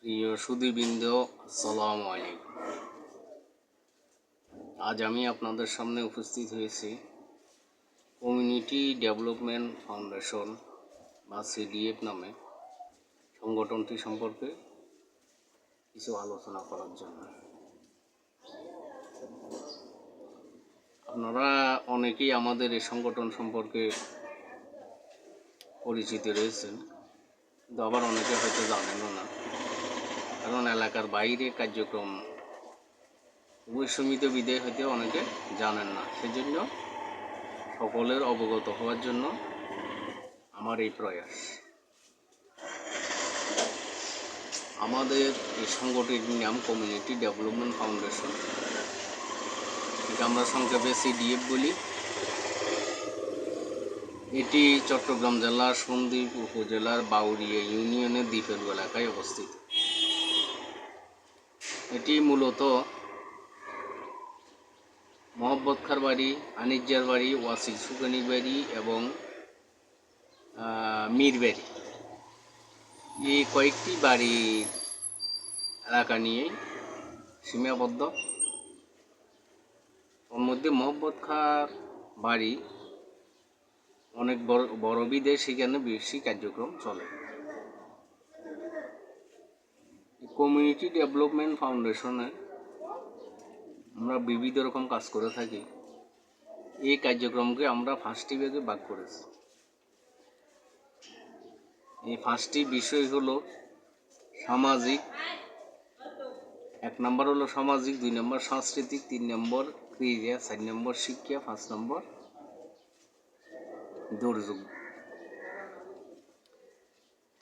প্রিয় সুধীবৃন্দ, আসসালামু আলাইকুম। আজ আমি আপনাদের সামনে উপস্থিত হয়েছি কমিউনিটি ডেভেলপমেন্ট ফাউন্ডেশন বা সিডিএফ নামে সংগঠনটি সম্পর্কে কিছু আলোচনা করার জন্য। আপনারা অনেকেই আমাদের এই সংগঠন সম্পর্কে পরিচিত রয়েছেন, কিন্তু আবার অনেকে হয়তো জানেনও না, কারণ এলাকার বাইরে কার্যক্রম উপসীমিত বিদায় হইতে অনেকে জানেন না। সেজন্য সকলের অবগত হওয়ার জন্য আমার এই প্রয়াস। আমাদের এই সংগঠনটির নাম কমিউনিটি ডেভেলপমেন্ট ফাউন্ডেশন, এটা আমরা সংক্ষেপে সিডিএফ বলি। এটি চট্টগ্রাম জেলার সন্দ্বীপ উপজেলার বাউরিয়া ইউনিয়নের দ্বীপের এলাকায় অবস্থিত। এটি মূলত মোহাম্মদ খার বাড়ি, আনিজ্জার বাড়ি, ওয়াসিল সুকানির বাড়ি এবং মীর বাড়ি, এই কয়েকটি বাড়ির এলাকা নিয়েই সীমাবদ্ধ। ওর মধ্যে মোহাম্মদ খার বাড়ি অনেক বড় বিদেশ, সেখানে বেশি কার্যক্রম চলে। কমিউনিটি ডেভেলপমেন্ট ফাউন্ডেশনে আমরা বিবিধ রকম কাজ করে থাকি। এই কার্যক্রমকে আমরা 5টি ভাগে ভাগ করেছি। এই 5টি বিষয় হলো সামাজিক, 1 নম্বর হলো সামাজিক, 2 নম্বর সাংস্কৃতিক, 3 নম্বর ক্রীড়া, 4 নম্বর শিক্ষা, 5 নম্বর দুর্যোগ।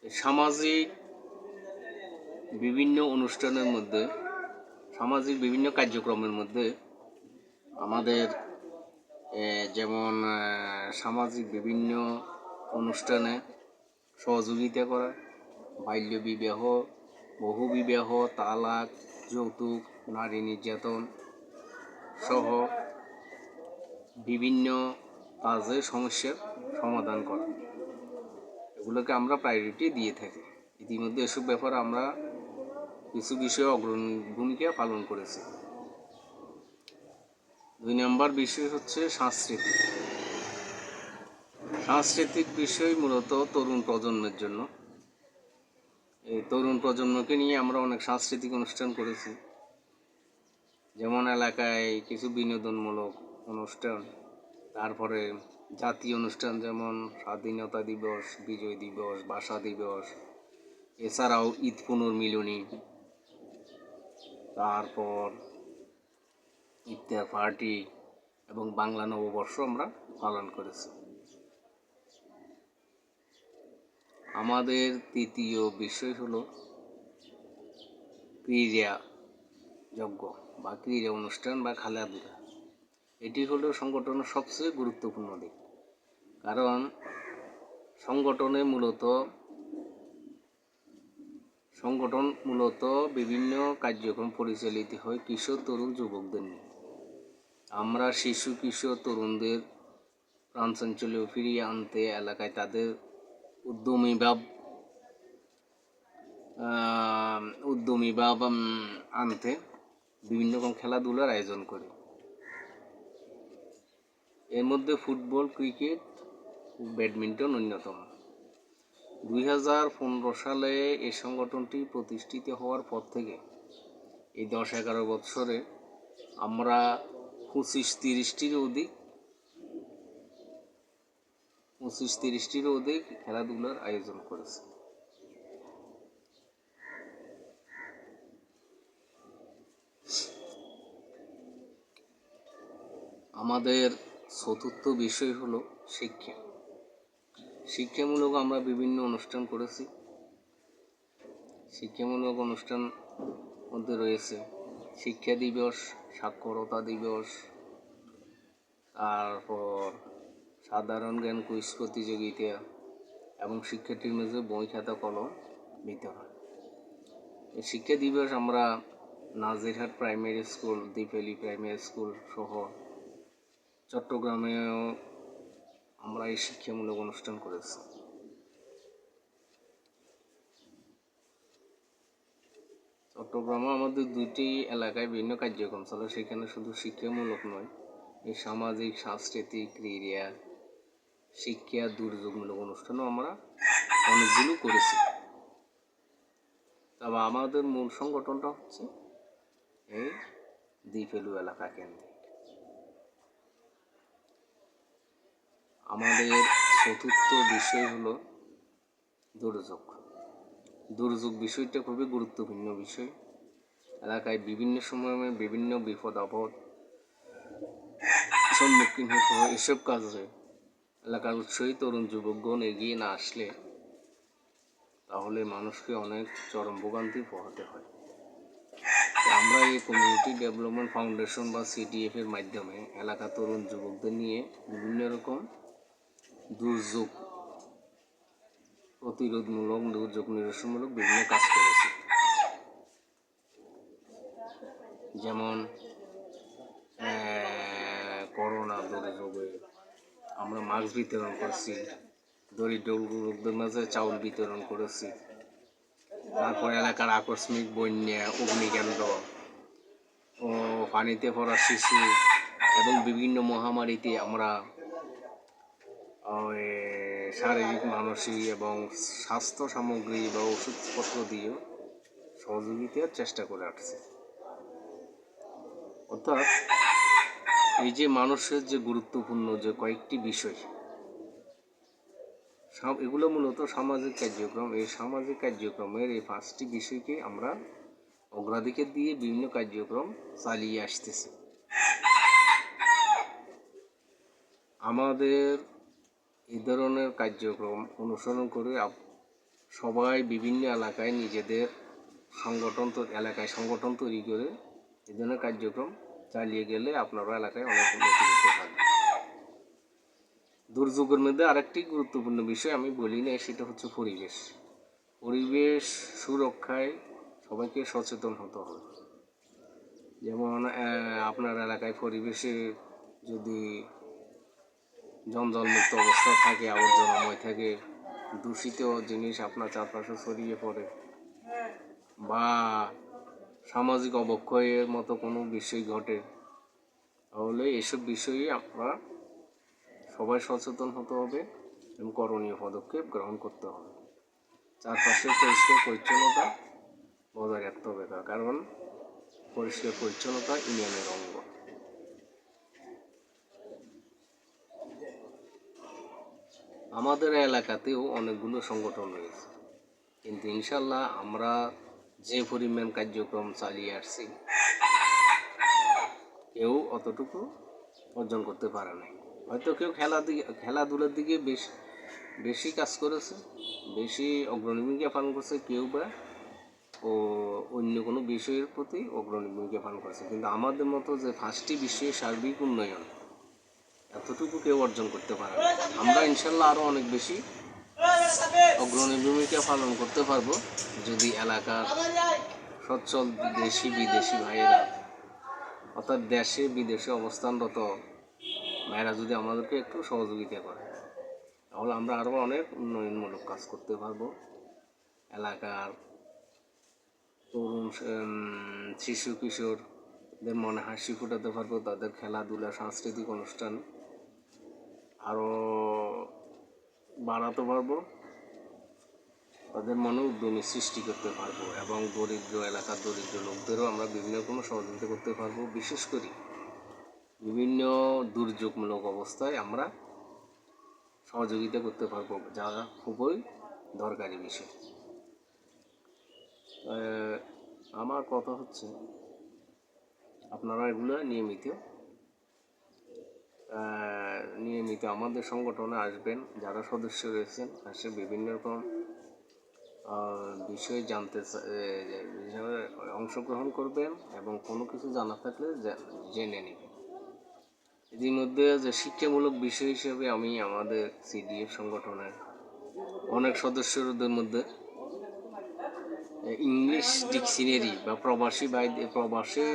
সামাজিক বিভিন্ন অনুষ্ঠানের মধ্যে, সামাজিক বিভিন্ন কার্যক্রমের মধ্যে আমাদের যেমন সামাজিক বিভিন্ন অনুষ্ঠানে সহযোগিতা করা, বাল্য বিবাহ, বহু বিবাহ, তালাক, যৌতুক, নারী নির্যাতন সহ বিভিন্ন কাজে সমস্যার সমাধান করা, এগুলোকে আমরা প্রায়োরিটি দিয়ে থাকি। ইতিমধ্যে এসব ব্যাপারে আমরা কিছু বিষয়ে অগ্রণী ভূমিকা পালন করেছি। 2 নম্বর বিষয় হচ্ছে সাংস্কৃতিক। সাংস্কৃতিক বিষয় মূলত তরুণ প্রজন্মের জন্য। এই তরুণ প্রজন্মকে নিয়ে আমরা অনেক সাংস্কৃতিক অনুষ্ঠান করেছি, যেমন এলাকায় কিছু বিনোদনমূলক অনুষ্ঠান, তারপরে জাতীয় অনুষ্ঠান যেমন স্বাধীনতা দিবস, বিজয় দিবস, ভাষা দিবস, এছাড়াও ঈদ পুনর্মিলনী, তারপর ইফতার পার্টি এবং বাংলা নববর্ষ আমরা পালন করেছি। আমাদের তৃতীয় বিষয় হলো ক্রীড়া যজ্ঞ বা ক্রীড়া অনুষ্ঠান বা খেলাধুলা। এটি হলো সংগঠনের সবচেয়ে গুরুত্বপূর্ণ দিক, কারণ সংগঠন মূলত বিভিন্ন কার্যক্রম পরিচালিত হয় কিশোর তরুণ যুবকদের নিয়ে। আমরা শিশু কিশোর তরুণদের প্রাণচাঞ্চল্য ফিরিয়ে আনতে, এলাকায় তাদের উদ্যমী ভাব আনতে বিভিন্ন রকম খেলাধুলার আয়োজন করি। এর মধ্যে ফুটবল, ক্রিকেট ও ব্যাডমিন্টন অন্যতম। 2015 সালে এই সংগঠনটি প্রতিষ্ঠিত হওয়ার পর থেকে এই 10-11 বছরে আমরা 25-30টিরও অধিক খেলাধুলার আয়োজন করেছি। আমাদের চতুর্থ বিষয় হলো শিক্ষা। শিক্ষামূলক আমরা বিভিন্ন অনুষ্ঠান করেছি। শিক্ষামূলক অনুষ্ঠান মধ্যে রয়েছে শিক্ষা দিবস, সাক্ষরতা দিবস, তারপর সাধারণ জ্ঞান কুইজ প্রতিযোগিতা এবং শিক্ষার্থীর মাঝে বই, খাতা, কলম বিতরণ। এই শিক্ষা দিবস আমরা নাজিরহাট প্রাইমারি স্কুল, দ্বীপেলি প্রাইমারি স্কুল সহ চট্টগ্রামেও আমরা এই শিক্ষামূলক অনুষ্ঠান করেছি। চট্টগ্রামে আমাদের 2টি এলাকায় বিভিন্ন কার্যক্রম চলে, সেখানে শুধু শিক্ষামূলক নয়, এই সামাজিক, সাংস্কৃতিক, ক্রীড়া, শিক্ষা, দুর্যোগমূলক অনুষ্ঠানও আমরা অনেকগুলো করেছি। তবে আমাদের মূল সংগঠনটা হচ্ছে এই দ্বীপেলু এলাকা কেন্দ্রে। আমাদের চতুর্থ বিষয় হলো দুর্যোগ। দুর্যোগ বিষয়টা খুবই গুরুত্বপূর্ণ বিষয়। এলাকায় বিভিন্ন সময়ে বিভিন্ন বিপদ আপদ সম্মুখীন হতে হয়। এসব কাজে এলাকার উৎসাহী তরুণ যুবকগণ এগিয়ে না আসলে তাহলে মানুষকে অনেক চরম ভোগান্তি পোহাতে হয়। আমরা এই কমিউনিটি ডেভেলপমেন্ট ফাউন্ডেশন বা CDF এর মাধ্যমে এলাকার তরুণ যুবকদের নিয়ে বিভিন্ন রকম দুর্যোগ প্রতিরোধমূলক, দুর্যোগ নিরসনমূলক বিভিন্ন কাজ করেছি। যেমন করোনা দুর্যোগে আমরা মাস্ক বিতরণ করছি, দরিদ্র লোকদের মাঝে চাউল বিতরণ করেছি। তারপর এলাকার আকস্মিক বন্যা, অগ্নিকাণ্ড ও পানিতে পড়া শিশু এবং বিভিন্ন মহামারীতে আমরা শারীরিক, মানসিক এবং স্বাস্থ্য সামগ্রী বা ওষুধপত্র দিয়ে সহযোগিতার চেষ্টা করে আসছে। অর্থাৎ এই যে মানুষের যে গুরুত্বপূর্ণ যে কয়েকটি বিষয়, এগুলো মূলত সামাজিক কার্যক্রম। এই সামাজিক কার্যক্রমের এই 5টি বিষয়কে আমরা অগ্রাধিকার দিয়ে বিভিন্ন কার্যক্রম চালিয়ে আসতেছি। আমাদের এই ধরনের কার্যক্রম অনুসরণ করে সবাই বিভিন্ন এলাকায় নিজেদের এলাকায় সংগঠন তৈরি করে এই ধরনের কার্যক্রম চালিয়ে গেলে আপনারা এলাকায় অনেক উন্নতি করতে পারবেন। দুর্যোগের মধ্যে আরেকটি গুরুত্বপূর্ণ বিষয় আমি বলি না, সেটা হচ্ছে পরিবেশ। পরিবেশ সুরক্ষায় সবাইকে সচেতন হতে হবে। যেমন আপনার এলাকায় পরিবেশে যদি জঞ্জালমুক্ত অবস্থা থাকে, আবর্জনাময় থাকে, দূষিত জিনিস আপনার চারপাশে ছড়িয়ে পড়ে বা সামাজিক অবক্ষয়ের মতো কোনো বিষয় ঘটে, তাহলে এসব বিষয়ে আমরা সবাই সচেতন হতে হবে এবং করণীয় পদক্ষেপ গ্রহণ করতে হবে। চারপাশে পরিষ্কার পরিচ্ছন্নতা বজায় রাখতে হবে, কারণ পরিষ্কার পরিচ্ছন্নতা ইউনিয়নের অঙ্গ। আমাদের এলাকাতেও অনেকগুলো সংগঠন রয়েছে, কিন্তু ইনশাল্লাহ আমরা যে পরিমাণ কার্যক্রম চালিয়ে আসছি কেউ অতটুকু অর্জন করতে পারে নাই। হয়তো কেউ খেলাধুলার দিকে বেশি কাজ করেছে, বেশি অগ্রণী ভূমিকা পালন করছে, কেউ বা অন্য কোনো বিষয়ের প্রতি অগ্রণী ভূমিকা পালন করেছে, কিন্তু আমাদের মতো যে 5টি বিষয়ের সার্বিক উন্নয়ন এতটুকু কেউ অর্জন করতে পারে না। আমরা ইনশাল্লাহ আরও অনেক বেশি অগ্রণী ভূমিকা পালন করতে পারবো যদি এলাকার সচ্ছল দেশি বিদেশি ভাইয়েরা, অর্থাৎ দেশে বিদেশে অবস্থানরত ভাইয়েরা যদি আমাদেরকে একটু সহযোগিতা করে, তাহলে আমরা আরও অনেক উন্নয়নমূলক কাজ করতে পারবো। এলাকার তরুণ শিশু কিশোরদের মনে হাসি ফোটাতে পারবো, তাদের খেলাধুলা, সাংস্কৃতিক অনুষ্ঠান আরও বাড়াতে পারবো, তাদের মনে উদ্যমী সৃষ্টি করতে পারবো এবং এলাকার দরিদ্র লোকদেরও আমরা বিভিন্ন রকম সহযোগিতা করতে পারবো। বিশেষ করে বিভিন্ন দুর্যোগমূলক অবস্থায় আমরা সহযোগিতা করতে পারবো, যা খুবই দরকারি বিষয়। আমার কথা হচ্ছে আপনারা এগুলো নিয়মিত আমাদের সংগঠনে আসবেন, যারা সদস্য রয়েছেন আসে বিভিন্ন রকম বিষয় জানতে অংশগ্রহণ করবেন এবং কোনো কিছু জানা থাকলে জেনে নেবেন। ইতিমধ্যে যে শিক্ষামূলক বিষয় হিসেবে আমি আমাদের CDF সংগঠনের অনেক সদস্যদের মধ্যে ইংলিশ ডিকশনারি বা প্রবাসে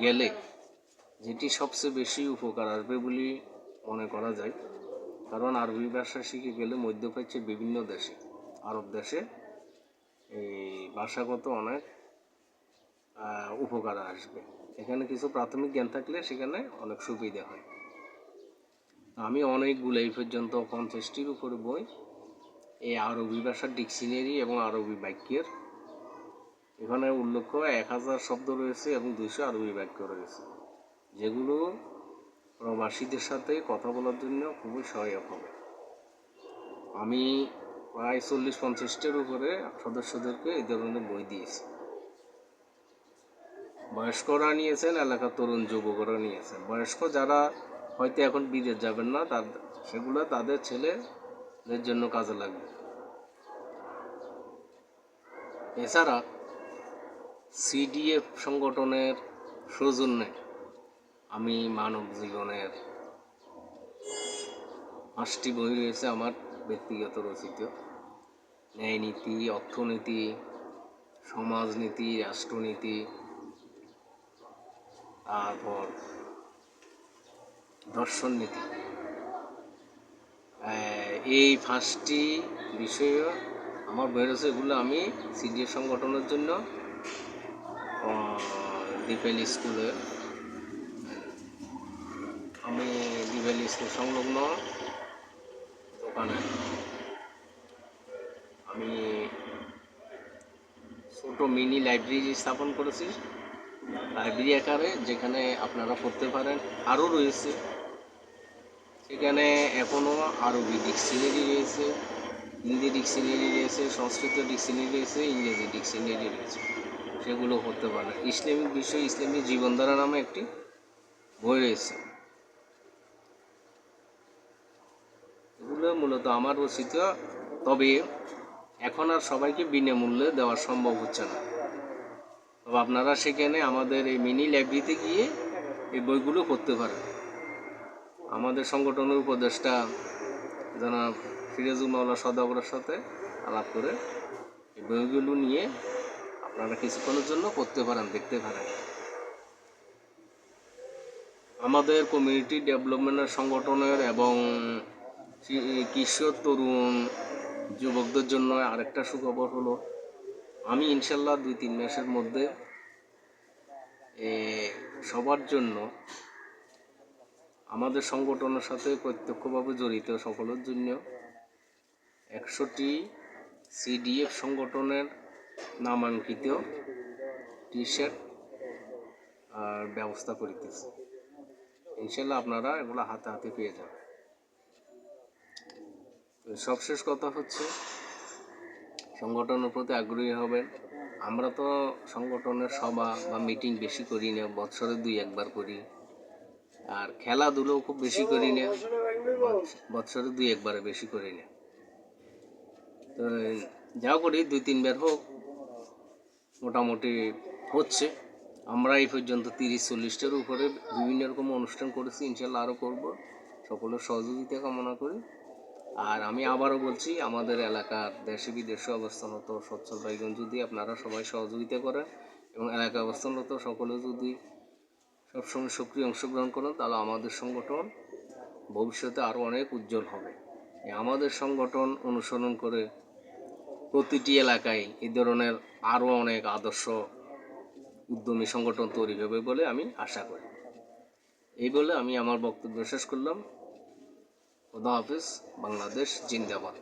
গেলে যেটি সবচেয়ে বেশি উপকার আসবে বলে মনে করা যায়, কারণ আরবি ভাষা শিখে গেলে মধ্যপ্রাচ্যের বিভিন্ন দেশে, আরব দেশে এই ভাষাগত অনেক উপকার আসবে। এখানে কিছু প্রাথমিক জ্ঞান থাকলে সেখানে অনেক সুবিধা হয়। আমি অনেকগুলো এই পর্যন্ত 50টির উপরে বই এই আরবি ভাষার ডিকশনারি এবং আরবি বাক্যের এখানে উল্লেখ 1000 শব্দ রয়েছে এবং 200 আরবি বাক্য রয়েছে, যেগুলো প্রবাসীদের সাথে কথা বলার জন্য খুবই সহায়ক হবে। আমি প্রায় 40-50টার উপরে সদস্যদেরকে এই ধরনের বই দিয়েছি। বয়স্করা নিয়েছেন, এলাকার তরুণ যুবকরা নিয়েছেন। বয়স্ক যারা হয়তো এখন বিদেশ যাবেন না, সেগুলো তাদের ছেলেদের জন্য কাজে লাগবে। এছাড়া সিডিএফ সংগঠনের সৌজন্যে আমি মানব জীবনের 5টি বই রয়েছে আমার ব্যক্তিগত রচিত। ন্যায়নীতি, অর্থনীতি, সমাজনীতি, রাষ্ট্রনীতি, তারপর দর্শন নীতি, এই 5টি বিষয়ে আমার বই রয়েছে। এগুলো আমি সিডিএফ সংগঠনের জন্য দ্বীপেলি স্কুলে দ্বীপেলি স্কুল সংলগ্ন দোকানে আমি ছোট মিনি লাইব্রেরি স্থাপন করেছি, লাইব্রেরি আকারে, যেখানে আপনারা পড়তে পারেন। আরও রয়েছে সেখানে এখনও আরবি ডিকশনারি রয়েছে, হিন্দি ডিকশনারি রয়েছে, সংস্কৃত ডিকশনারি রয়েছে, ইংরেজি ডিকশনারি রয়েছে, সেগুলো পড়তে পারেন। ইসলামিক বিষয়, ইসলামী জীবনধারা নামে একটি বই রয়েছে। এগুলো মূলত আমার রচিত, তবে এখন আর সবাইকে বিনামূল্যে দেওয়া সম্ভব হচ্ছে না। তবে আপনারা সেখানে আমাদের এই মিনি লাইব্রেরিতে গিয়ে এই বইগুলো পড়তে পারেন। আমাদের সংগঠনের উপদেষ্টা জনাব ফিরোজুল মাওলা সদাগরের সাথে আলাপ করে এই বইগুলো নিয়ে আপনারা কিছুক্ষণের জন্য পড়তে পারেন, দেখতে পারেন। আমাদের কমিউনিটি ডেভেলপমেন্টের সংগঠনের এবং কিশোর তরুণ যুবকদের জন্য আরেকটা সুখবর হলো, আমি ইনশাল্লাহ 2-3 মাসের মধ্যে সবার জন্য, আমাদের সংগঠনের সাথে প্রত্যক্ষভাবে জড়িত সকলের জন্য 100টি সিডিএফ সংগঠনের নামাঙ্কিত টি-শার্ট আর ব্যবস্থা করিতেছে। ইনশাল্লাহ আপনারা এগুলো হাতে হাতে পেয়ে যাবেন। সবশেষ কথা হচ্ছে, সংগঠনের প্রতি আগ্রহী হবেন। আমরা তো সংগঠনের সভা বা মিটিং বেশি করি না, বছরে 2-1 বার করি। আর খেলাধুলোও খুব বেশি করি না, বছরে 2-1 বারে বেশি করি না। তো যা করি 2-3 বার হোক, মোটামুটি হচ্ছে। আমরা এই পর্যন্ত 30-40টার উপরে বিভিন্ন রকম অনুষ্ঠান করেছি, ইনশাল্লাহ আরও করব। সকলের সহযোগিতা কামনা করি। আর আমি আবারও বলছি, আমাদের এলাকার দেশে বিদেশে অবস্থানরত সচ্ছল ভাইগণ যদি আপনারা সবাই সহযোগিতা করেন এবং এলাকায় অবস্থানরত সকলে যদি সবসময় সক্রিয় অংশগ্রহণ করেন, তাহলে আমাদের সংগঠন ভবিষ্যতে আরও অনেক উজ্জ্বল হবে। আমাদের সংগঠন অনুসরণ করে প্রতিটি এলাকায় এই ধরনের আরও অনেক আদর্শ উদ্যমী সংগঠন তৈরি হবে বলে আমি আশা করি। এই বলে আমি আমার বক্তব্য শেষ করলাম। খোদা হাফেজ। বাংলাদেশ জিন্দাবাদ।